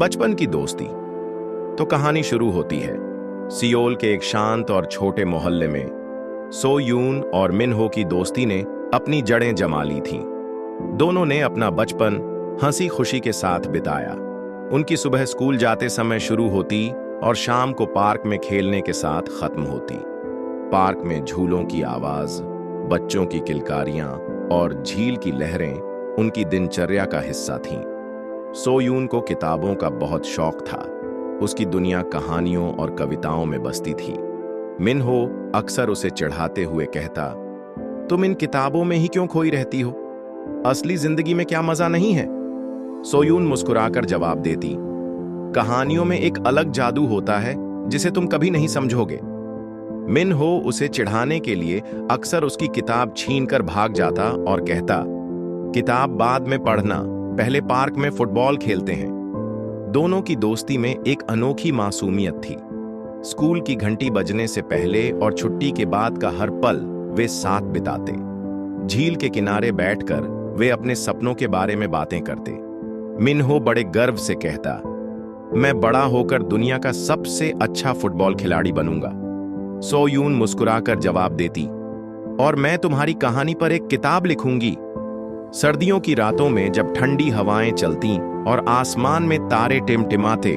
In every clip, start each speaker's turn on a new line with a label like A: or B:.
A: बचपन की दोस्ती। तो कहानी शुरू होती है सियोल के एक शांत और छोटे मोहल्ले में। सो यून और मिन हो की दोस्ती ने अपनी जड़ें जमा ली थीं। दोनों ने अपना बचपन हंसी खुशी के साथ बिताया। उनकी सुबह स्कूल जाते समय शुरू होती और शाम को पार्क में खेलने के साथ खत्म होती। पार्क में झूलों की आवाज, बच्चों की किलकारियां और झील की लहरें उनकी दिनचर्या का हिस्सा थीं। सो यून को किताबों का बहुत शौक था। उसकी दुनिया कहानियों और कविताओं में बसती थी। मिन हो अक्सर उसे चिढ़ाते हुए कहता, तुम इन किताबों में ही क्यों खोई रहती हो? असली जिंदगी में क्या मजा नहीं है? सो यून मुस्कुराकर जवाब देती, कहानियों में एक अलग जादू होता है जिसे तुम कभी नहीं समझोगे। मिन हो उसे चिढ़ाने के लिए अक्सर उसकी किताब छीनकर भाग जाता और कहता, किताब बाद में पढ़ना, पहले पार्क में फुटबॉल खेलते हैं। दोनों की दोस्ती में एक अनोखी मासूमियत थी। स्कूल की घंटी बजने से पहले और छुट्टी के बाद का हर पल वे साथ बिताते। झील के किनारे बैठकर वे अपने सपनों के बारे में बातें करते। मिन हो बड़े गर्व से कहता, मैं बड़ा होकर दुनिया का सबसे अच्छा फुटबॉल खिलाड़ी बनूंगा। सो यून मुस्कुराकर जवाब देती, और मैं तुम्हारी कहानी पर एक किताब लिखूंगी। सर्दियों की रातों में जब ठंडी हवाएं चलती और आसमान में तारे टिमटिमाते,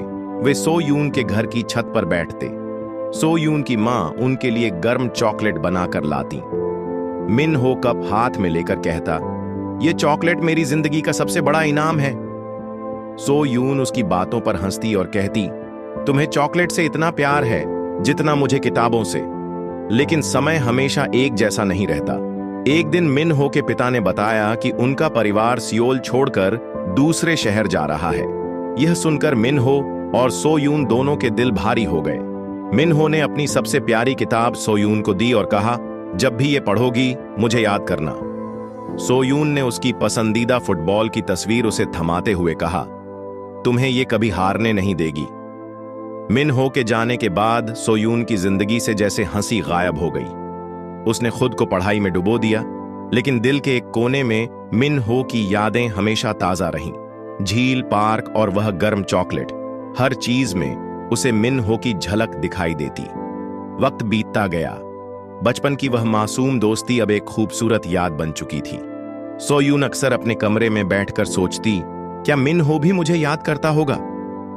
A: वे सो यून के घर की छत पर बैठते। सो यून की मां उनके लिए गर्म चॉकलेट बनाकर लाती। मिन हो कप हाथ में लेकर कहता, यह चॉकलेट मेरी जिंदगी का सबसे बड़ा इनाम है। सो यून उसकी बातों पर हंसती और कहती, तुम्हें चॉकलेट से इतना प्यार है जितना मुझे किताबों से। लेकिन समय हमेशा एक जैसा नहीं रहता। एक दिन मिन हो के पिता ने बताया कि उनका परिवार सियोल छोड़कर दूसरे शहर जा रहा है। यह सुनकर मिन हो और सो यून दोनों के दिल भारी हो गए। मिन हो ने अपनी सबसे प्यारी किताब सो यून को दी और कहा, जब भी ये पढ़ोगी मुझे याद करना। सो यून ने उसकी पसंदीदा फुटबॉल की तस्वीर उसे थमाते हुए कहा, तुम्हें ये कभी हारने नहीं देगी। मिन हो के जाने के बाद सो यून की जिंदगी से जैसे हंसी गायब हो गई। उसने खुद को पढ़ाई में डुबो दिया, लेकिन दिल के एक कोने में मिन हो की यादें हमेशा ताजा रहीं। झील, पार्क और वह गर्म चॉकलेट, हर चीज में उसे मिन हो की झलक दिखाई देती। वक्त बीतता गया। बचपन की वह मासूम दोस्ती अब एक खूबसूरत याद बन चुकी थी। सो यून अक्सर अपने कमरे में बैठकर सोचती, क्या मिन हो भी मुझे याद करता होगा?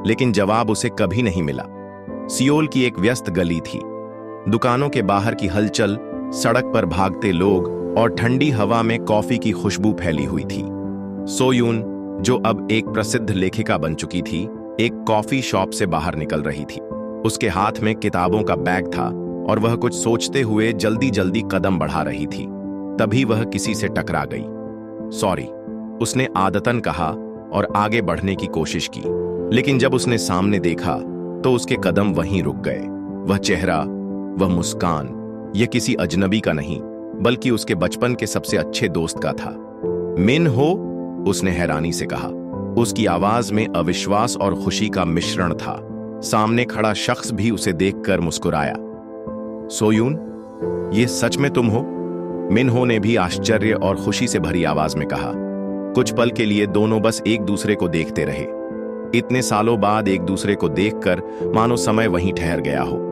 A: लेकिन जवाब उसे कभी नहीं मिला। सियोल की एक व्यस्त गली थी। दुकानों के बाहर की हलचल, सड़क पर भागते लोग और ठंडी हवा में कॉफी की खुशबू फैली हुई थी। सो यून, जो अब एक प्रसिद्ध लेखिका बन चुकी थी, एक कॉफी शॉप से बाहर निकल रही थी। उसके हाथ में किताबों का बैग था और वह कुछ सोचते हुए जल्दी जल्दी कदम बढ़ा रही थी। तभी वह किसी से टकरा गई। सॉरी, उसने आदतन कहा और आगे बढ़ने की कोशिश की। लेकिन जब उसने सामने देखा तो उसके कदम वहीं रुक गए। वह चेहरा, वह मुस्कान, यह किसी अजनबी का नहीं बल्कि उसके बचपन के सबसे अच्छे दोस्त का था। मिन हो, उसने हैरानी से कहा। उसकी आवाज में अविश्वास और खुशी का मिश्रण था। सामने खड़ा शख्स भी उसे देखकर मुस्कुराया। सो यून, ये सच में तुम हो? मिन हो ने भी आश्चर्य और खुशी से भरी आवाज में कहा। कुछ पल के लिए दोनों बस एक दूसरे को देखते रहे। इतने सालों बाद एक दूसरे को देखकर मानो समय वहीं ठहर गया हो।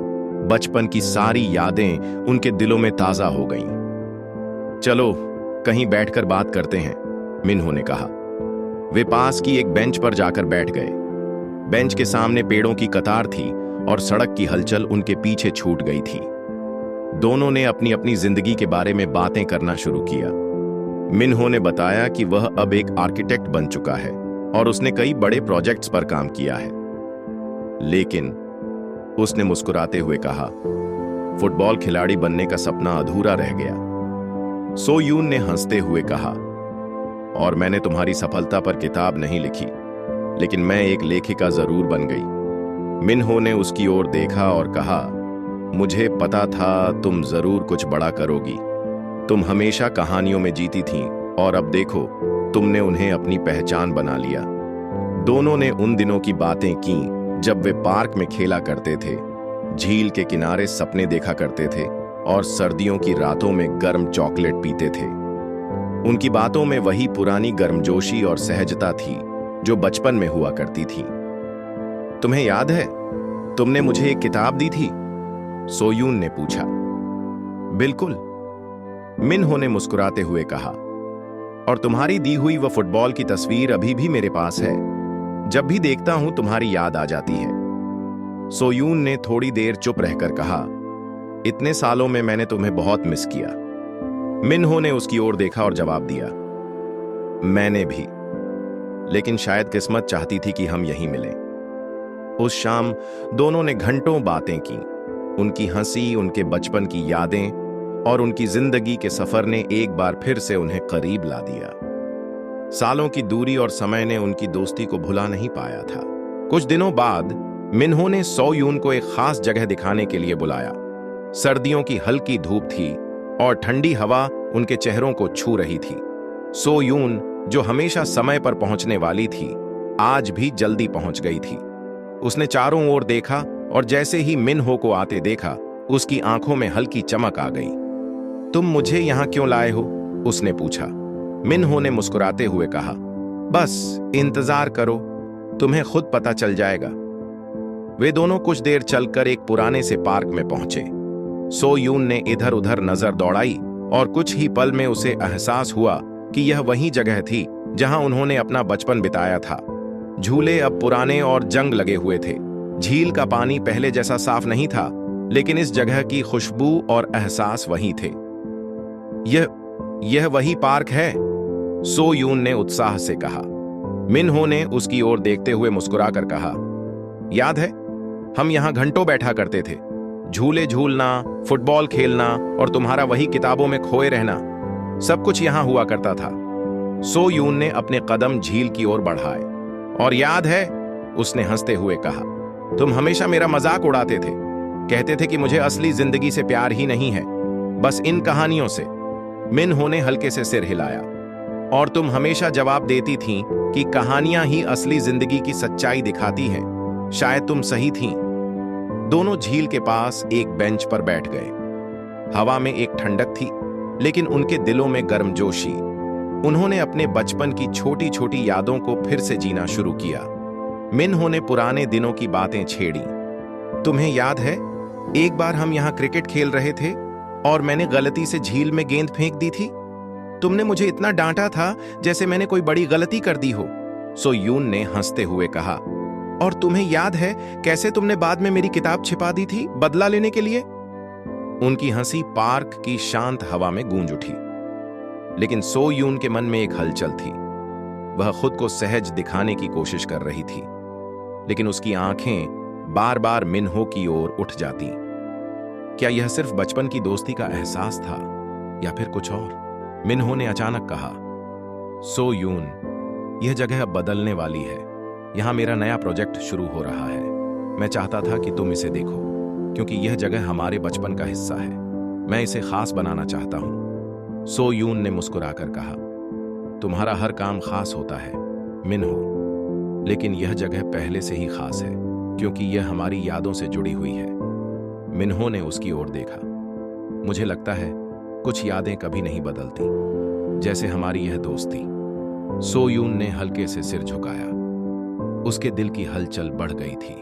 A: बचपन की सारी यादें उनके दिलों में ताजा हो गईं। चलो कहीं बैठकर बात करते हैं, मिन हो ने कहा। वे पास की एक बेंच पर जाकर बैठ गए। बेंच के सामने पेड़ों की कतार थी और सड़क की हलचल उनके पीछे छूट गई थी। दोनों ने अपनी अपनी जिंदगी के बारे में बातें करना शुरू किया। मिन हो ने बताया कि वह अब एक आर्किटेक्ट बन चुका है और उसने कई बड़े प्रोजेक्ट्स पर काम किया है। लेकिन उसने मुस्कुराते हुए कहा, फुटबॉल खिलाड़ी बनने का सपना अधूरा रह गया। सो यून ने हंसते हुए कहा, और मैंने तुम्हारी सफलता पर किताब नहीं लिखी, लेकिन मैं एक लेखिका जरूर बन गई। मिन हो ने उसकी ओर देखा और कहा, मुझे पता था तुम जरूर कुछ बड़ा करोगी। तुम हमेशा कहानियों में जीती थीं और अब देखो, तुमने उन्हें अपनी पहचान बना लिया। दोनों ने उन दिनों की बातें की जब वे पार्क में खेला करते थे, झील के किनारे सपने देखा करते थे और सर्दियों की रातों में गर्म चॉकलेट पीते थे। उनकी बातों में वही पुरानी गर्मजोशी और सहजता थी जो बचपन में हुआ करती थी। तुम्हें याद है, तुमने मुझे एक किताब दी थी? सोयून ने पूछा। बिल्कुल, मिन्हो ने मुस्कुराते हुए कहा। और तुम्हारी दी हुई वह फुटबॉल की तस्वीर अभी भी मेरे पास है। जब भी देखता हूं तुम्हारी याद आ जाती है। सोयून ने थोड़ी देर चुप रहकर कहा, इतने सालों में मैंने तुम्हें बहुत मिस किया। मिन्हो ने उसकी ओर देखा और जवाब दिया, मैंने भी। लेकिन शायद किस्मत चाहती थी कि हम यहीं मिलें। उस शाम दोनों ने घंटों बातें की। उनकी हंसी, उनके बचपन की यादें और उनकी जिंदगी के सफर ने एक बार फिर से उन्हें करीब ला दिया। सालों की दूरी और समय ने उनकी दोस्ती को भुला नहीं पाया था। कुछ दिनों बाद मिन्हो ने सोयून को एक खास जगह दिखाने के लिए बुलाया। सर्दियों की हल्की धूप थी और ठंडी हवा उनके चेहरों को छू रही थी। सोयून, जो हमेशा समय पर पहुंचने वाली थी, आज भी जल्दी पहुंच गई थी। उसने चारों ओर देखा और जैसे ही मिन्हो को आते देखा, उसकी आंखों में हल्की चमक आ गई। तुम मुझे यहां क्यों लाए हो? उसने पूछा। मिन्हो ने मुस्कुराते हुए कहा, बस इंतजार करो, तुम्हें खुद पता चल जाएगा। वे दोनों कुछ देर चलकर एक पुराने से पार्क में पहुंचे। सोयून ने इधर उधर नजर दौड़ाई और कुछ ही पल में उसे एहसास हुआ कि यह वही जगह थी जहां उन्होंने अपना बचपन बिताया था। झूले अब पुराने और जंग लगे हुए थे। झील का पानी पहले जैसा साफ नहीं था, लेकिन इस जगह की खुशबू और एहसास वही थे। यह वही पार्क है, सोयून ने उत्साह से कहा। मिन्हो ने उसकी ओर देखते हुए मुस्कुराकर कहा, याद है, हम यहां घंटों बैठा करते थे। झूले झूलना, फुटबॉल खेलना और तुम्हारा वही किताबों में खोए रहना, सब कुछ यहां हुआ करता था। सोयून ने अपने कदम झील की ओर बढ़ाए। और याद है, उसने हंसते हुए कहा, तुम हमेशा मेरा मजाक उड़ाते थे। कहते थे कि मुझे असली जिंदगी से प्यार ही नहीं है, बस इन कहानियों से। मिन्हो ने हल्के से सिर हिलाया। और तुम हमेशा जवाब देती थीं कि कहानियां ही असली जिंदगी की सच्चाई दिखाती हैं। शायद तुम सही थीं। दोनों झील के पास एक बेंच पर बैठ गए। हवा में एक ठंडक थी, लेकिन उनके दिलों में गर्मजोशी। उन्होंने अपने बचपन की छोटी छोटी यादों को फिर से जीना शुरू किया। मिन्हो ने पुराने दिनों की बातें छेड़ी। तुम्हें याद है, एक बार हम यहां क्रिकेट खेल रहे थे और मैंने गलती से झील में गेंद फेंक दी थी। तुमने मुझे इतना डांटा था जैसे मैंने कोई बड़ी गलती कर दी हो। सोयून ने हंसते हुए कहा। और तुम्हें याद है कैसे तुमने बाद में मेरी किताब छिपा दी थी, बदला लेने के लिए? उनकी हंसी पार्क की शांत हवा में गूंज उठी। लेकिन सोयून के मन में एक हलचल थी। वह खुद को सहज दिखाने की कोशिश कर रही थी, लेकिन उसकी आंखें बार बार मिन्हो की ओर उठ जाती। क्या यह सिर्फ बचपन की दोस्ती का एहसास था या फिर कुछ और? मिन्हो ने अचानक कहा, सोयून, यह जगह अब बदलने वाली है। यहां मेरा नया प्रोजेक्ट शुरू हो रहा है। मैं चाहता था कि तुम इसे देखो, क्योंकि यह जगह हमारे बचपन का हिस्सा है। मैं इसे खास बनाना चाहता हूं। सोयून ने मुस्कुराकर कहा, तुम्हारा हर काम खास होता है मिन्हो, लेकिन यह जगह पहले से ही खास है, क्योंकि यह हमारी यादों से जुड़ी हुई है। मिन्हो ने उसकी ओर देखा। मुझे लगता है कुछ यादें कभी नहीं बदलती, जैसे हमारी यह दोस्ती। सोयून ने हल्के से सिर झुकाया। उसके दिल की हलचल बढ़ गई थी।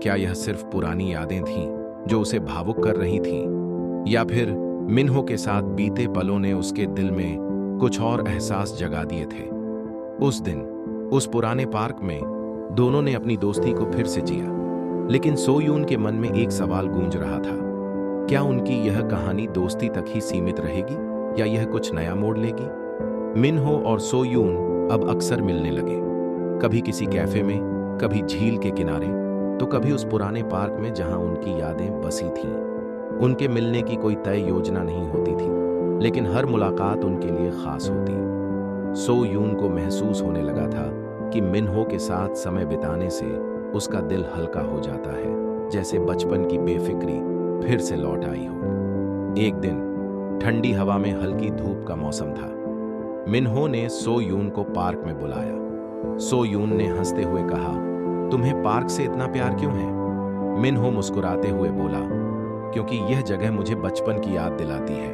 A: क्या यह सिर्फ पुरानी यादें थीं जो उसे भावुक कर रही थीं, या फिर मिन्हो के साथ बीते पलों ने उसके दिल में कुछ और एहसास जगा दिए थे? उस दिन उस पुराने पार्क में दोनों ने अपनी दोस्ती को फिर से जिया, लेकिन सोयून के मन में एक सवाल गूंज रहा था। क्या उनकी यह कहानी दोस्ती तक ही सीमित रहेगी या यह कुछ नया मोड़ लेगी? मिन्हो और सोयून अब अक्सर मिलने लगे, कभी किसी कैफे में, कभी झील के किनारे, तो कभी उस पुराने पार्क में जहां उनकी यादें बसी थीं। उनके मिलने की कोई तय योजना नहीं होती थी, लेकिन हर मुलाकात उनके लिए खास होती। सोयून को महसूस होने लगा था कि मिन्हो के साथ समय बिताने से उसका दिल हल्का हो जाता है, जैसे बचपन की बेफिक्री फिर से लौट आई हो। एक दिन ठंडी हवा में हल्की धूप का मौसम था। मिन्हो ने सोयून को पार्क में बुलाया। सोयून ने हंसते हुए कहा, तुम्हें पार्क से इतना प्यार क्यों है? मिन्हो मुस्कुराते हुए बोला, क्योंकि यह जगह मुझे बचपन की याद दिलाती है,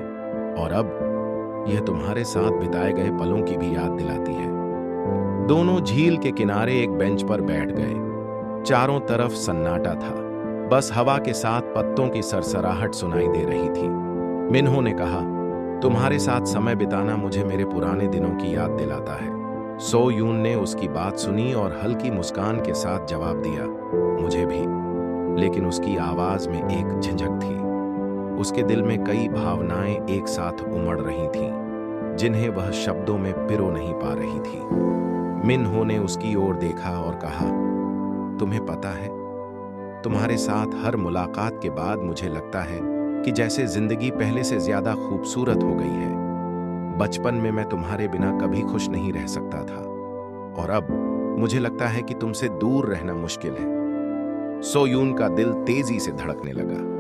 A: और अब यह तुम्हारे साथ बिताए गए पलों की भी याद दिलाती है। दोनों झील के किनारे एक बेंच पर बैठ गए। चारों तरफ सन्नाटा था। बस हवा के साथ पत्तों की सरसराहट सुनाई दे रही थी। मिन्हो ने कहा, तुम्हारे साथ समय बिताना मुझे मेरे पुराने दिनों की याद दिलाता है। सो यून ने उसकी बात सुनी और हल्की मुस्कान के साथ जवाब दिया, मुझे भी। लेकिन उसकी आवाज में एक झिझक थी। उसके दिल में कई भावनाएं एक साथ उमड़ रही थीं, जिन्हें वह शब्दों में पिरो नहीं पा रही थी। मिन्हो ने उसकी ओर देखा और कहा, तुम्हें पता है, तुम्हारे साथ हर मुलाकात के बाद मुझे लगता है कि जैसे जिंदगी पहले से ज्यादा खूबसूरत हो गई है। बचपन में मैं तुम्हारे बिना कभी खुश नहीं रह सकता था, और अब मुझे लगता है कि तुमसे दूर रहना मुश्किल है। सो यून का दिल तेजी से धड़कने लगा।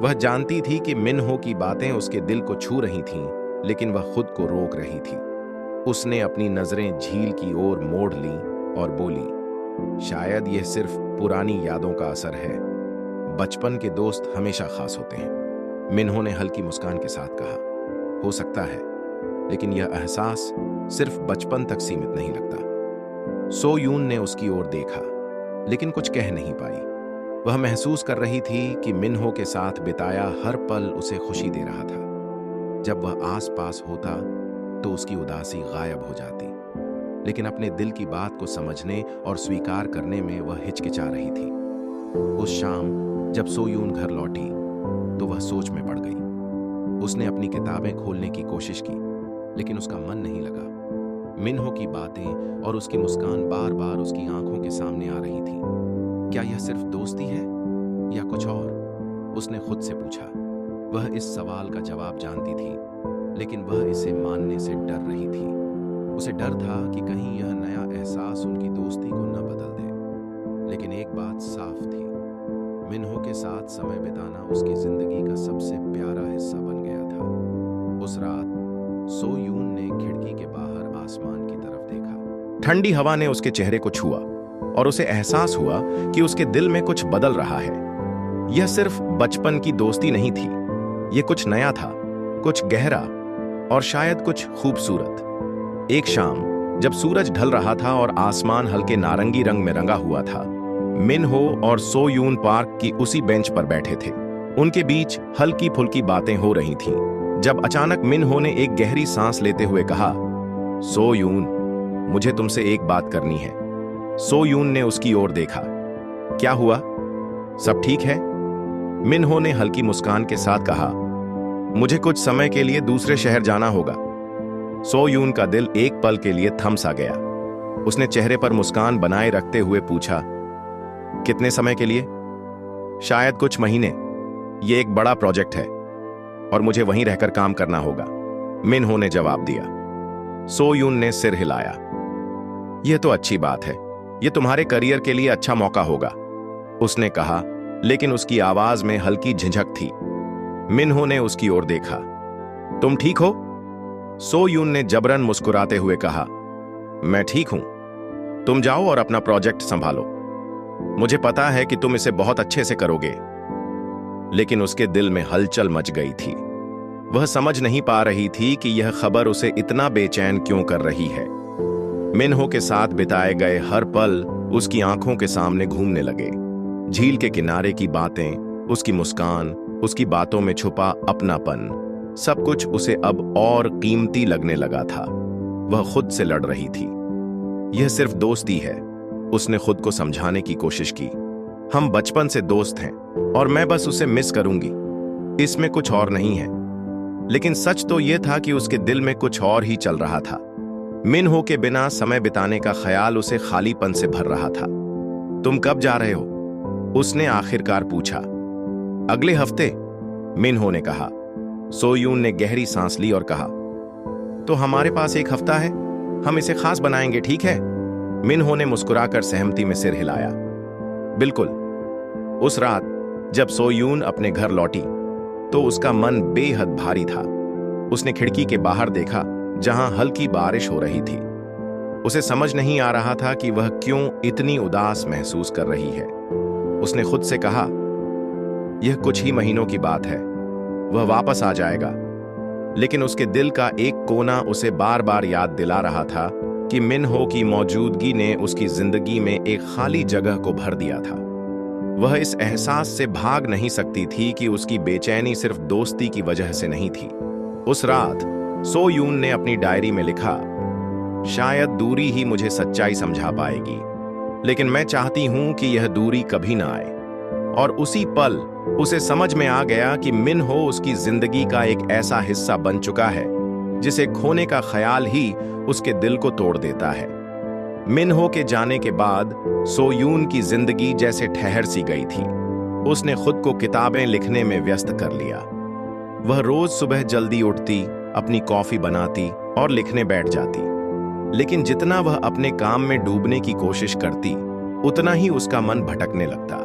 A: वह जानती थी कि मिन्हो की बातें उसके दिल को छू रही थीं, लेकिन वह खुद को रोक रही थी। उसने अपनी नजरें झील की ओर मोड़ लीं और बोली, शायद यह सिर्फ पुरानी यादों का असर है। बचपन के दोस्त हमेशा खास होते हैं। मिन्हो ने हल्की मुस्कान के साथ कहा, हो सकता है, लेकिन यह एहसास सिर्फ बचपन तक सीमित नहीं लगता। सो यून ने उसकी ओर देखा, लेकिन कुछ कह नहीं पाई। वह महसूस कर रही थी कि मिन्हो के साथ बिताया हर पल उसे खुशी दे रहा था। जब वह आस-पास होता तो उसकी उदासी गायब हो जाती, लेकिन अपने दिल की बात को समझने और स्वीकार करने में वह हिचकिचा रही थी। उस शाम जब सो यून घर लौटी तो वह सोच में पड़ गई। उसने अपनी किताबें खोलने की कोशिश की, लेकिन उसका मन नहीं लगा। मिन्हो की बातें और उसकी मुस्कान बार बार उसकी आंखों के सामने आ रही थी। क्या यह सिर्फ दोस्ती है या कुछ और? उसने खुद से पूछा। वह इस सवाल का जवाब जानती थी, लेकिन वह इसे मानने से डर रही थी। उसे डर था कि कहीं यह नया एहसास उनकी दोस्ती को न बदल दे। लेकिन एक बात साफ थी, मिन्हो के साथ समय बिताना उसकी जिंदगी का सबसे प्यारा हिस्सा बन गया था। उस रात सो यून ने खिड़की के बाहर आसमान की तरफ देखा। ठंडी हवा ने उसके चेहरे को छुआ और उसे एहसास हुआ कि उसके दिल में कुछ बदल रहा है। यह सिर्फ बचपन की दोस्ती नहीं थी, यह कुछ नया था, कुछ गहरा और शायद कुछ खूबसूरत। एक शाम जब सूरज ढल रहा था और आसमान हल्के नारंगी रंग में रंगा हुआ था, मिन्हो और सो यून पार्क की उसी बेंच पर बैठे थे। उनके बीच हल्की फुल्की बातें हो रही थीं, जब अचानक मिन्हो ने एक गहरी सांस लेते हुए कहा, सो यून, मुझे तुमसे एक बात करनी है। सो यून ने उसकी ओर देखा। क्या हुआ? सब ठीक है? मिन्हो ने हल्की मुस्कान के साथ कहा, मुझे कुछ समय के लिए दूसरे शहर जाना होगा। सो यून का दिल एक पल के लिए थम सा गया। उसने चेहरे पर मुस्कान बनाए रखते हुए पूछा, कितने समय के लिए? शायद कुछ महीने। यह एक बड़ा प्रोजेक्ट है और मुझे वहीं रहकर काम करना होगा, मिन्हो ने जवाब दिया। सो यून ने सिर हिलाया। यह तो अच्छी बात है, यह तुम्हारे करियर के लिए अच्छा मौका होगा, उसने कहा, लेकिन उसकी आवाज में हल्की झिझक थी। मिन्हो ने उसकी ओर देखा। तुम ठीक हो? सो यून ने जबरन मुस्कुराते हुए कहा, मैं ठीक हूं। तुम जाओ और अपना प्रोजेक्ट संभालो। मुझे पता है कि तुम इसे बहुत अच्छे से करोगे। लेकिन उसके दिल में हलचल मच गई थी। वह समझ नहीं पा रही थी कि यह खबर उसे इतना बेचैन क्यों कर रही है। मिन्हो के साथ बिताए गए हर पल उसकी आंखों के सामने घूमने लगे। झील के किनारे की बातें, उसकी मुस्कान, उसकी बातों में छुपा अपनापन, सब कुछ उसे अब और कीमती लगने लगा था। वह खुद से लड़ रही थी। यह सिर्फ दोस्ती है, उसने खुद को समझाने की कोशिश की। हम बचपन से दोस्त हैं और मैं बस उसे मिस करूंगी, इसमें कुछ और नहीं है। लेकिन सच तो यह था कि उसके दिल में कुछ और ही चल रहा था। मिन्हो के बिना समय बिताने का ख्याल उसे खालीपन से भर रहा था। तुम कब जा रहे हो? उसने आखिरकार पूछा। अगले हफ्ते, मिन्हो ने कहा। सो यून ने गहरी सांस ली और कहा, तो हमारे पास एक हफ्ता है, हम इसे खास बनाएंगे, ठीक है? मिन्हो ने मुस्कुराकर सहमति में सिर हिलाया। बिल्कुल। उस रात जब सो यून अपने घर लौटी तो उसका मन बेहद भारी था। उसने खिड़की के बाहर देखा, जहां हल्की बारिश हो रही थी। उसे समझ नहीं आ रहा था कि वह क्यों इतनी उदास महसूस कर रही है। उसने खुद से कहा, यह कुछ ही महीनों की बात है, वह वापस आ जाएगा। लेकिन उसके दिल का एक कोना उसे बार बार याद दिला रहा था कि मिन हो की मौजूदगी ने उसकी जिंदगी में एक खाली जगह को भर दिया था। वह इस एहसास से भाग नहीं सकती थी कि उसकी बेचैनी सिर्फ दोस्ती की वजह से नहीं थी। उस रात सो यून ने अपनी डायरी में लिखा, शायद दूरी ही मुझे सच्चाई समझा पाएगी, लेकिन मैं चाहती हूं कि यह दूरी कभी ना आए। और उसी पल उसे समझ में आ गया कि मिन हो उसकी जिंदगी का एक ऐसा हिस्सा बन चुका है जिसे खोने का ख्याल ही उसके दिल को तोड़ देता है। मिन हो के जाने के बाद सो यून की जिंदगी जैसे ठहर सी गई थी। उसने खुद को किताबें लिखने में व्यस्त कर लिया। वह रोज सुबह जल्दी उठती, अपनी कॉफी बनाती और लिखने बैठ जाती। लेकिन जितना वह अपने काम में डूबने की कोशिश करती, उतना ही उसका मन भटकने लगता।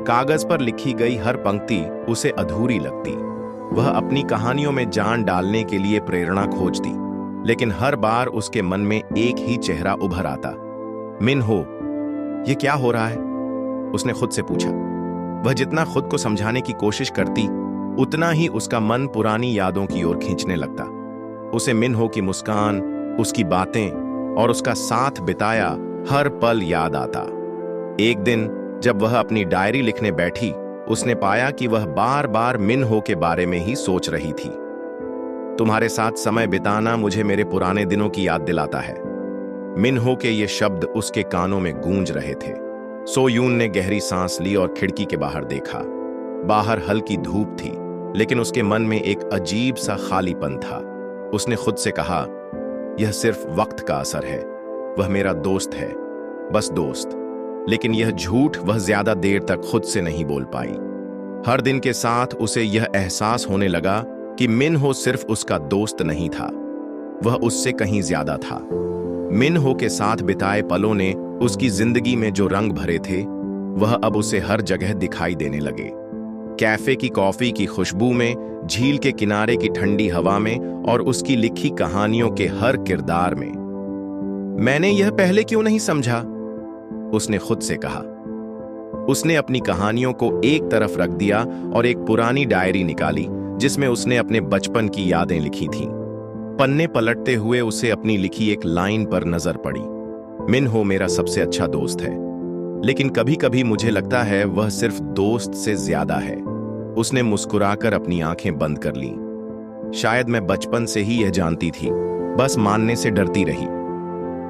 A: कागज पर लिखी गई हर पंक्ति उसे अधूरी लगती। वह अपनी कहानियों में जान डालने के लिए प्रेरणा खोजती, लेकिन हर बार उसके मन में एक ही चेहरा उभर आता। मिन हो, ये क्या हो रहा है? उसने खुद से पूछा। वह जितना खुद को समझाने की कोशिश करती, उतना ही उसका मन पुरानी यादों की ओर खींचने लगता। उसे मिन हो की मुस्कान, उसकी बातें और उसका साथ बिताया हर पल याद आता। एक दिन जब वह अपनी डायरी लिखने बैठी, उसने पाया कि वह बार बार मिन हो के बारे में ही सोच रही थी। तुम्हारे साथ समय बिताना मुझे मेरे पुराने दिनों की याद दिलाता है। मिन हो के ये शब्द उसके कानों में गूंज रहे थे। सो यून ने गहरी सांस ली और खिड़की के बाहर देखा। बाहर हल्की धूप थी, लेकिन उसके मन में एक अजीब सा खालीपन था। उसने खुद से कहा, यह सिर्फ वक्त का असर है। वह मेरा दोस्त है, बस दोस्त। लेकिन यह झूठ वह ज्यादा देर तक खुद से नहीं बोल पाई। हर दिन के साथ उसे यह एहसास होने लगा कि मिन हो सिर्फ उसका दोस्त नहीं था, वह उससे कहीं ज्यादा था। मिन हो के साथ बिताए पलों ने उसकी जिंदगी में जो रंग भरे थे, वह अब उसे हर जगह दिखाई देने लगे। कैफे की कॉफी की खुशबू में, झील के किनारे की ठंडी हवा में और उसकी लिखी कहानियों के हर किरदार में। मैंने यह पहले क्यों नहीं समझा? उसने खुद से कहा। उसने अपनी कहानियों को एक तरफ रख दिया और एक पुरानी डायरी निकाली जिसमें उसने अपने बचपन की यादें लिखी थीं। पन्ने पलटते हुए उसे अपनी लिखी एक लाइन पर नजर पड़ी, मिन हो मेरा सबसे अच्छा दोस्त है, लेकिन कभी कभी मुझे लगता है वह सिर्फ दोस्त से ज्यादा है। उसने मुस्कुराकर अपनी आंखें बंद कर लीं। शायद मैं बचपन से ही यह जानती थी, बस मानने से डरती रही।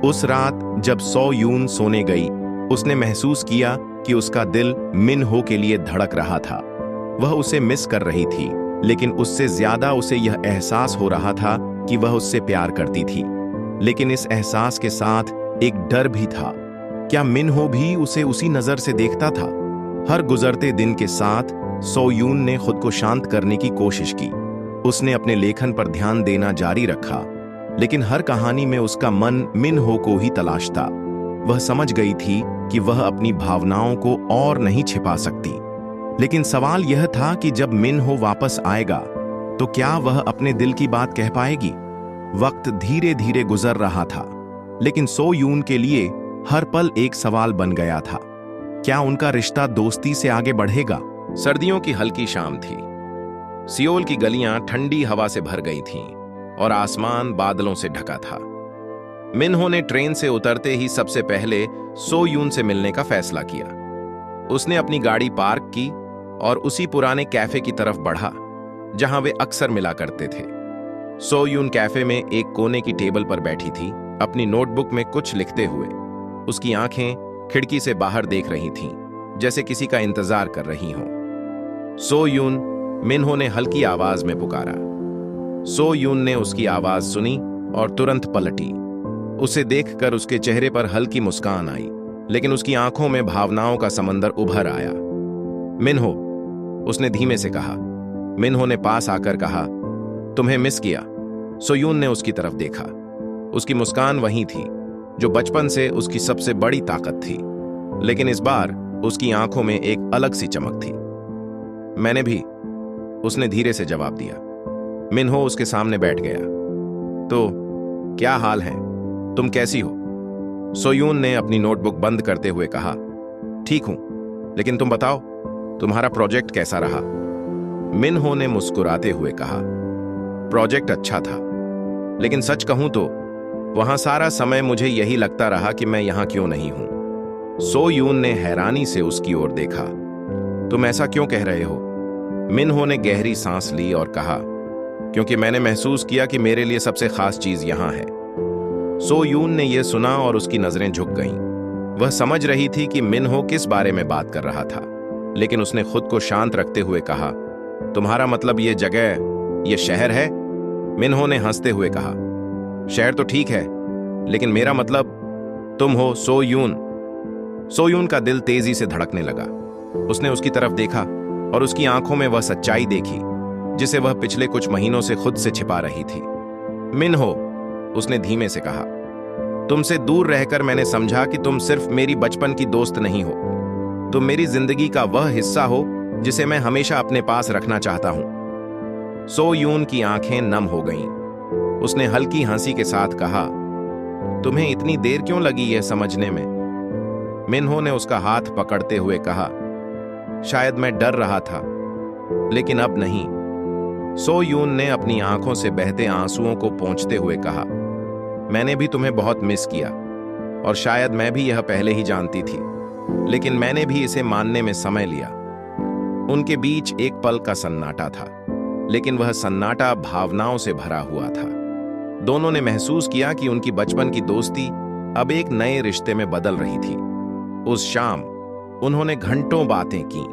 A: उस रात जब सो यून सोने गई, उसने महसूस किया कि उसका दिल मिन हो के लिए धड़क रहा था। वह उसे मिस कर रही थी, लेकिन उससे ज्यादा उसे यह एहसास हो रहा था कि वह उससे प्यार करती थी। लेकिन इस एहसास के साथ एक डर भी था। क्या मिन हो भी उसे उसी नजर से देखता था? हर गुजरते दिन के साथ सो यून ने खुद को शांत करने की कोशिश की। उसने अपने लेखन पर ध्यान देना जारी रखा, लेकिन हर कहानी में उसका मन मिन हो को ही तलाशता। वह समझ गई थी कि वह अपनी भावनाओं को और नहीं छिपा सकती। लेकिन सवाल यह था कि जब मिन हो वापस आएगा, तो क्या वह अपने दिल की बात कह पाएगी? वक्त धीरे धीरे गुजर रहा था, लेकिन सो यून के लिए हर पल एक सवाल बन गया था। क्या उनका रिश्ता दोस्ती से आगे बढ़ेगा? सर्दियों की हल्की शाम थी। सियोल की गलियां ठंडी हवा से भर गई थीं और आसमान बादलों से ढका था। मिन हो ने ट्रेन से उतरते ही सबसे पहले सो यून से मिलने का फैसला किया। उसने अपनी गाड़ी पार्क की और उसी पुराने कैफे की तरफ बढ़ा जहां वे अक्सर मिला करते थे। सो यून कैफे में एक कोने की टेबल पर बैठी थी, अपनी नोटबुक में कुछ लिखते हुए। उसकी आंखें खिड़की से बाहर देख रही थीं, जैसे किसी का इंतजार कर रही हों। सो यून, मिन हो ने हल्की आवाज में पुकारा। सो यून ने उसकी आवाज सुनी और तुरंत पलटी। उसे देखकर उसके चेहरे पर हल्की मुस्कान आई, लेकिन उसकी आंखों में भावनाओं का समंदर उभर आया। मिन हो, उसने धीमे से कहा। मिन हो ने पास आकर कहा, तुम्हें मिस किया। सो यून ने उसकी तरफ देखा। उसकी मुस्कान वही थी जो बचपन से उसकी सबसे बड़ी ताकत थी, लेकिन इस बार उसकी आंखों में एक अलग सी चमक थी। मैंने भी, उसने धीरे से जवाब दिया। मिन हो उसके सामने बैठ गया। तो क्या हाल है? तुम कैसी हो? सो यून ने अपनी नोटबुक बंद करते हुए कहा, ठीक हूं, लेकिन तुम बताओ, तुम्हारा प्रोजेक्ट कैसा रहा? मिन हो ने मुस्कुराते हुए कहा, प्रोजेक्ट अच्छा था, लेकिन सच कहूं तो वहां सारा समय मुझे यही लगता रहा कि मैं यहां क्यों नहीं हूं। सो यून ने हैरानी से उसकी ओर देखा। तुम ऐसा क्यों कह रहे हो? मिनहो ने गहरी सांस ली और कहा, क्योंकि मैंने महसूस किया कि मेरे लिए सबसे खास चीज यहां है। सो यून ने यह सुना और उसकी नजरें झुक गईं। वह समझ रही थी कि मिनहो किस बारे में बात कर रहा था, लेकिन उसने खुद को शांत रखते हुए कहा, तुम्हारा मतलब ये जगह, ये शहर है? मिनहो ने हंसते हुए कहा, शहर तो ठीक है, लेकिन मेरा मतलब तुम हो सो यून। सो यून का दिल तेजी से धड़कने लगा। उसने उसकी तरफ देखा और उसकी आंखों में वह सच्चाई देखी जिसे वह पिछले कुछ महीनों से खुद से छिपा रही थी। मिनहो, उसने धीमे से कहा, तुमसे दूर रहकर मैंने समझा कि तुम सिर्फ मेरी बचपन की दोस्त नहीं हो, तुम मेरी जिंदगी का वह हिस्सा हो जिसे मैं हमेशा अपने पास रखना चाहता हूं। सो यून की आंखें नम हो गईं। उसने हल्की हंसी के साथ कहा, तुम्हें इतनी देर क्यों लगी यह समझने में? मिनहो ने उसका हाथ पकड़ते हुए कहा, शायद मैं डर रहा था, लेकिन अब नहीं। सो यून ने अपनी आंखों से बहते आंसुओं को पोंछते हुए कहा, मैंने भी तुम्हें बहुत मिस किया, और शायद मैं भी यह पहले ही जानती थी, लेकिन मैंने भी इसे मानने में समय लिया। उनके बीच एक पल का सन्नाटा था, लेकिन वह सन्नाटा भावनाओं से भरा हुआ था। दोनों ने महसूस किया कि उनकी बचपन की दोस्ती अब एक नए रिश्ते में बदल रही थी। उस शाम उन्होंने घंटों बातें की।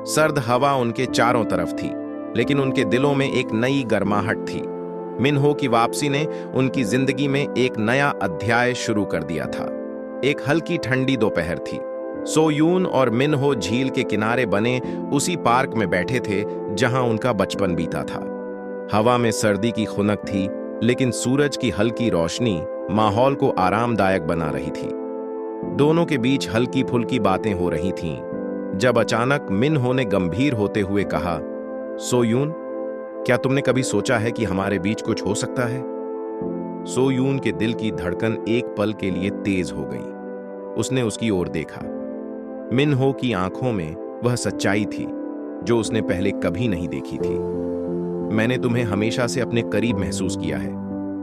A: सर्द हवा उनके चारों तरफ थी, लेकिन उनके दिलों में एक नई गर्माहट थी। मिनहो की वापसी ने उनकी जिंदगी में एक नया अध्याय शुरू कर दिया था। एक हल्की ठंडी दोपहर थी। सो यून और मिनहो झील के किनारे बने उसी पार्क में बैठे थे जहां उनका बचपन बीता था। हवा में सर्दी की खुनक थी, लेकिन सूरज की हल्की रोशनी माहौल को आरामदायक बना रही थी। दोनों के बीच हल्की फुल्की बातें हो रही थीं, जब अचानक मिनहो ने गंभीर होते हुए कहा, सो यून, क्या तुमने कभी सोचा है कि हमारे बीच कुछ हो सकता है? सो यून के दिल की धड़कन एक पल के लिए तेज हो गई। उसने उसकी ओर देखा। मिनहो की आंखों में वह सच्चाई थी जो उसने पहले कभी नहीं देखी थी। मैंने तुम्हें हमेशा से अपने करीब महसूस किया है,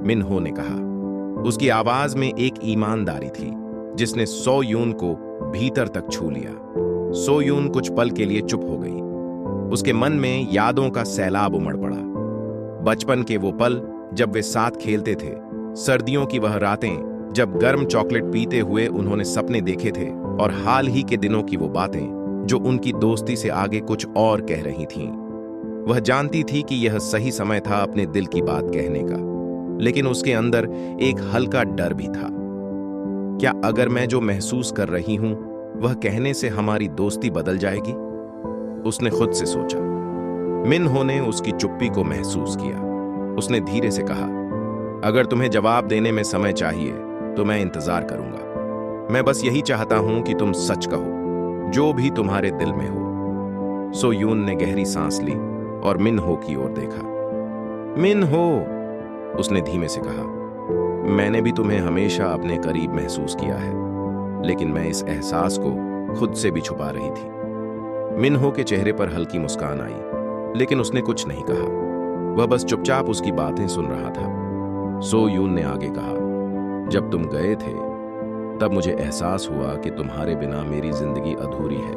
A: मिनहो ने कहा। उसकी आवाज में एक ईमानदारी थी जिसने सो यून को भीतर तक छू लिया। सो यून कुछ पल के लिए चुप हो गई। उसके मन में यादों का सैलाब उमड़ पड़ा। बचपन के वो पल जब वे साथ खेलते थे, सर्दियों की वह रातें जब गर्म चॉकलेट पीते हुए उन्होंने सपने देखे थे, और हाल ही के दिनों की वो बातें जो उनकी दोस्ती से आगे कुछ और कह रही थीं। वह जानती थी कि यह सही समय था अपने दिल की बात कहने का, लेकिन उसके अंदर एक हल्का डर भी था। क्या अगर मैं जो महसूस कर रही हूं वह कहने से हमारी दोस्ती बदल जाएगी? उसने खुद से सोचा। मिनहो ने उसकी चुप्पी को महसूस किया। उसने धीरे से कहा, अगर तुम्हें जवाब देने में समय चाहिए तो मैं इंतजार करूंगा। मैं बस यही चाहता हूं कि तुम सच कहो, जो भी तुम्हारे दिल में हो। सो यून ने गहरी सांस ली और मिनहो की ओर देखा। मिनहो, उसने धीमे से कहा, मैंने भी तुम्हें हमेशा अपने करीब महसूस किया है, लेकिन मैं इस एहसास को खुद से भी छुपा रही थी। मिनहो के चेहरे पर हल्की मुस्कान आई, लेकिन उसने कुछ नहीं कहा। वह बस चुपचाप उसकी बातें सुन रहा था। सो यून ने आगे कहा, जब तुम गए थे तब मुझे एहसास हुआ कि तुम्हारे बिना मेरी जिंदगी अधूरी है।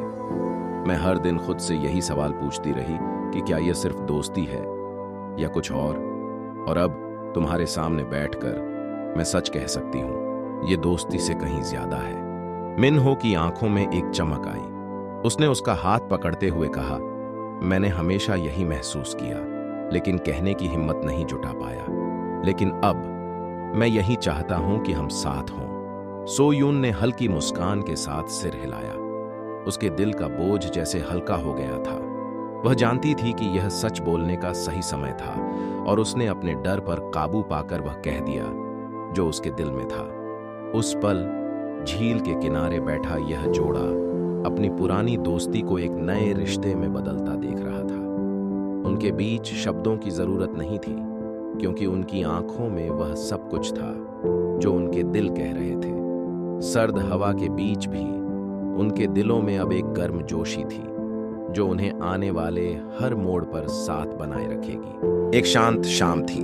A: मैं हर दिन खुद से यही सवाल पूछती रही कि क्या यह सिर्फ दोस्ती है या कुछ और अब तुम्हारे सामने बैठकर मैं सच कह सकती हूं, ये दोस्ती से कहीं ज्यादा है। मिनहो की आंखों में एक चमक आई। उसने उसका हाथ पकड़ते हुए कहा, मैंने हमेशा यही महसूस किया, लेकिन कहने की हिम्मत नहीं जुटा पाया। लेकिन अब मैं यही चाहता हूं कि हम साथ हों। सो यून ने हल्की मुस्कान के साथ सिर हिलाया। उसके दिल का बोझ जैसे हल्का हो गया था। वह जानती थी कि यह सच बोलने का सही समय था, और उसने अपने डर पर काबू पाकर वह कह दिया जो उसके दिल में था। उस पल झील के किनारे बैठा यह जोड़ा अपनी पुरानी दोस्ती को एक नए रिश्ते में बदलता देख रहा था। उनके बीच शब्दों की जरूरत नहीं थी, क्योंकि उनकी आंखों में वह सब कुछ था जो उनके दिल कह रहे थे। सर्द हवा के बीच भी उनके दिलों में अब एक गर्म जोशी थी जो उन्हें आने वाले हर मोड़ पर साथ बनाए रखेगी। एक शांत शाम थी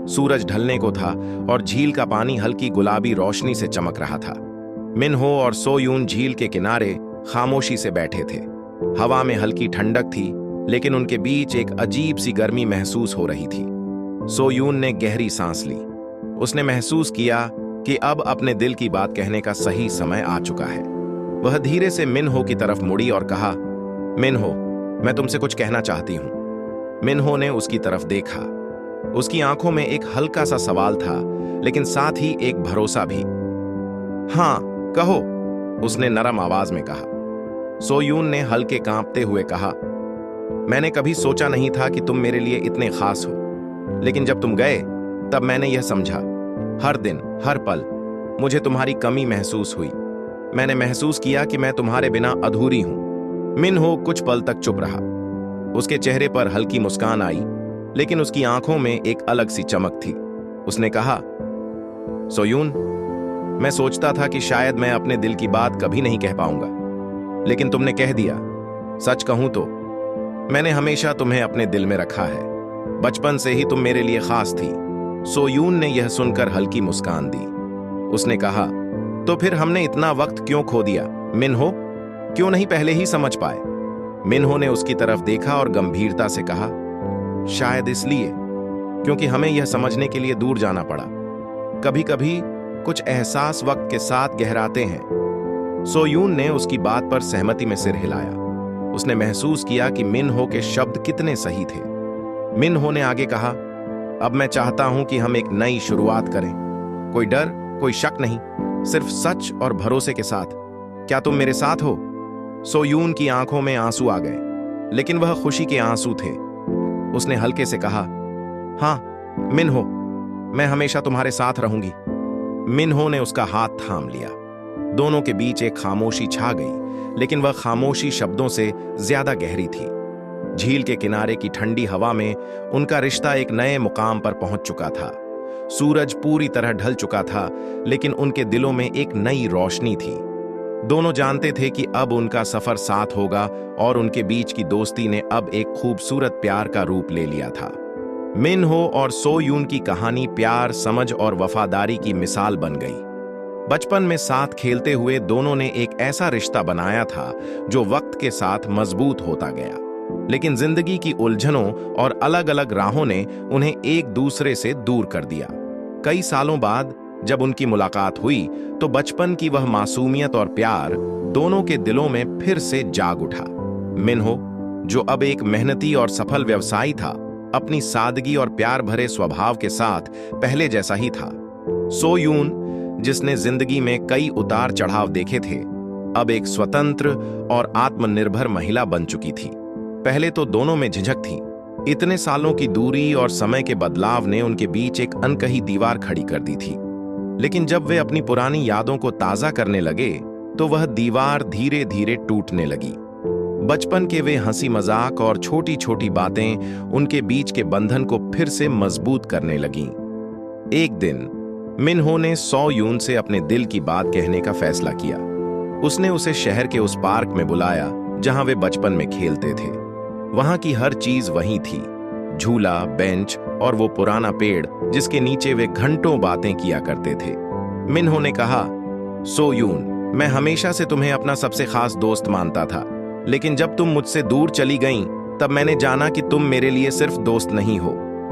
A: सूरज ढलने को था और झील का पानी हल्की गुलाबी रोशनी से चमक रहा था। मिन्हो और सो यून झील के किनारे खामोशी से बैठे थे। हवा में हल्की ठंडक थी, लेकिन उनके बीच एक अजीब सी गर्मी महसूस हो रही थी। सो यून ने गहरी सांस ली। उसने महसूस किया कि अब अपने दिल की बात कहने का सही समय आ चुका है। वह धीरे से मिन्हो की तरफ मुड़ी और कहा, मिन्हो, मैं तुमसे कुछ कहना चाहती हूं। मिन्हो ने उसकी तरफ देखा। उसकी आंखों में एक हल्का सा सवाल था, लेकिन साथ ही एक भरोसा भी। हाँ, कहो, उसने नरम आवाज में कहा। सो यून ने हल्के कांपते हुए कहा, मैंने कभी सोचा नहीं था कि तुम मेरे लिए इतने खास हो, लेकिन जब तुम गए तब मैंने यह समझा। हर दिन, हर पल मुझे तुम्हारी कमी महसूस हुई। मैंने महसूस किया कि मैं तुम्हारे बिना अधूरी हूं। मिन्हो कुछ पल तक चुप रहा। उसके चेहरे पर हल्की मुस्कान आई, लेकिन उसकी आंखों में एक अलग सी चमक थी। उसने कहा, सो यून, मैं सोचता था कि शायद मैं अपने दिल की बात कभी नहीं कह पाऊंगा, लेकिन तुमने कह दिया। सच कहूं तो मैंने हमेशा तुम्हें अपने दिल में रखा है। बचपन से ही तुम मेरे लिए खास थी। सो यून ने यह सुनकर हल्की मुस्कान दी। उसने कहा, तो फिर हमने इतना वक्त क्यों खो दिया मिन्हो? क्यों नहीं पहले ही समझ पाए? मिन्हो ने उसकी तरफ देखा और गंभीरता से कहा, शायद इसलिए क्योंकि हमें यह समझने के लिए दूर जाना पड़ा। कभी कभी कुछ एहसास वक्त के साथ गहराते हैं। सो यून ने उसकी बात पर सहमति में सिर हिलाया। उसने महसूस किया कि मिन्हो के शब्द कितने सही थे। मिन्हो ने आगे कहा, अब मैं चाहता हूं कि हम एक नई शुरुआत करें। कोई डर, कोई शक नहीं, सिर्फ सच और भरोसे के साथ। क्या तुम मेरे साथ हो? सो यून की आंखों में आंसू आ गए, लेकिन वह खुशी के आंसू थे। उसने हल्के से कहा, हां मिन्हो, मैं हमेशा तुम्हारे साथ रहूंगी। मिन्हो ने उसका हाथ थाम लिया। दोनों के बीच एक खामोशी छा गई, लेकिन वह खामोशी शब्दों से ज्यादा गहरी थी। झील के किनारे की ठंडी हवा में उनका रिश्ता एक नए मुकाम पर पहुंच चुका था। सूरज पूरी तरह ढल चुका था, लेकिन उनके दिलों में एक नई रोशनी थी। दोनों जानते थे कि अब उनका सफर साथ होगा, और उनके बीच की दोस्ती ने अब एक खूबसूरत प्यार का रूप ले लिया था। मिन्हो और सो यून की कहानी प्यार, समझ और वफादारी की मिसाल बन गई। बचपन में साथ खेलते हुए दोनों ने एक ऐसा रिश्ता बनाया था जो वक्त के साथ मजबूत होता गया, लेकिन जिंदगी की उलझनों और अलग अलग राहों ने उन्हें एक दूसरे से दूर कर दिया। कई सालों बाद जब उनकी मुलाकात हुई तो बचपन की वह मासूमियत और प्यार दोनों के दिलों में फिर से जाग उठा। मिन्हो, जो अब एक मेहनती और सफल व्यवसायी था, अपनी सादगी और प्यार भरे स्वभाव के साथ पहले जैसा ही था। सो यून, जिसने जिंदगी में कई उतार चढ़ाव देखे थे, अब एक स्वतंत्र और आत्मनिर्भर महिला बन चुकी थी। पहले तो दोनों में झिझक थी। इतने सालों की दूरी और समय के बदलाव ने उनके बीच एक अनकही दीवार खड़ी कर दी थी, लेकिन जब वे अपनी पुरानी यादों को ताजा करने लगे तो वह दीवार धीरे धीरे टूटने लगी। बचपन के वे हंसी मजाक और छोटी छोटी बातें उनके बीच के बंधन को फिर से मजबूत करने लगीं। एक दिन मिन्हो ने सो यून से अपने दिल की बात कहने का फैसला किया। उसने उसे शहर के उस पार्क में बुलाया जहां वे बचपन में खेलते थे। वहां की हर चीज वहीं थी, झूला, बेंच और वो पुराना पेड़ जिसके नीचे वे घंटों बातें किया करते थे। मिन्हो ने कहा, सो यून, मैं हमेशा से तुम्हें अपना सबसे खास दोस्त मानता था, लेकिन जब तुम मुझसे दूर चली गईं, तब मैंने जाना कि तुम मेरे लिए सिर्फ दोस्त नहीं हो,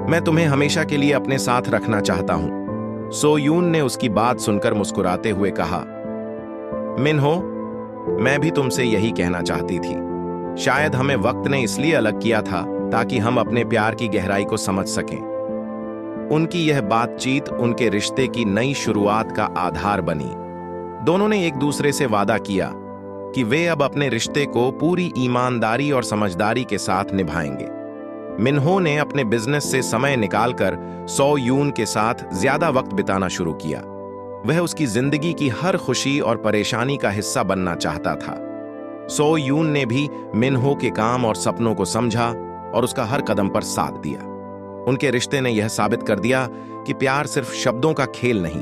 A: मैं तुम्हें हमेशा के लिए अपने साथ रखना चाहता हूं। सो यून ने उसकी बात सुनकर मुस्कुराते हुए कहा, मिन्हो, मैं भी तुमसे यही कहना चाहती थी। शायद हमें वक्त ने इसलिए अलग किया था ताकि हम अपने प्यार की गहराई को समझ सकें। उनकी यह बातचीत उनके रिश्ते की नई शुरुआत का आधार बनी। दोनों ने एक दूसरे से वादा किया कि वे अब अपने रिश्ते को पूरी ईमानदारी और समझदारी के साथ निभाएंगे। मिन्हो ने अपने बिजनेस से समय निकालकर सो यून के साथ ज्यादा वक्त बिताना शुरू किया। वह उसकी जिंदगी की हर खुशी और परेशानी का हिस्सा बनना चाहता था। सो यून ने भी मिन्हो के काम और सपनों को समझा और उसका हर कदम पर साथ दिया। उनके रिश्ते ने यह साबित कर दिया कि प्यार सिर्फ शब्दों का खेल नहीं,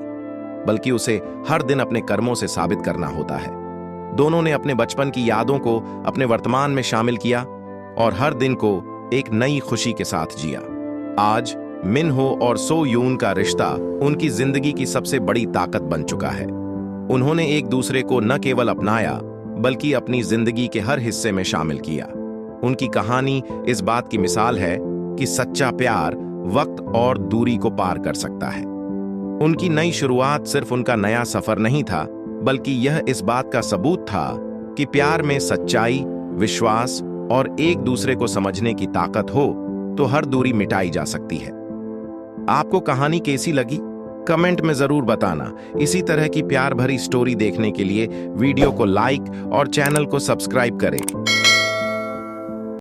A: बल्कि उसे हर दिन अपने कर्मों से साबित करना होता है। दोनों ने अपने बचपन की यादों को अपने वर्तमान में शामिल किया और हर दिन को एक नई खुशी के साथ जिया। आज मिनहो और सो यून का रिश्ता उनकी जिंदगी की सबसे बड़ी ताकत बन चुका है। उन्होंने एक दूसरे को न केवल अपनाया बल्कि अपनी जिंदगी के हर हिस्से में शामिल किया। उनकी कहानी इस बात की मिसाल है कि सच्चा प्यार वक्त और दूरी को पार कर सकता है। उनकी नई शुरुआत सिर्फ उनका नया सफर नहीं था, बल्कि यह इस बात का सबूत था कि प्यार में सच्चाई, विश्वास और एक दूसरे को समझने की ताकत हो तो हर दूरी मिटाई जा सकती है। आपको कहानी कैसी लगी? कमेंट में जरूर बताना। इसी तरह की प्यार भरी स्टोरी देखने के लिए वीडियो को लाइक और चैनल को सब्सक्राइब करें।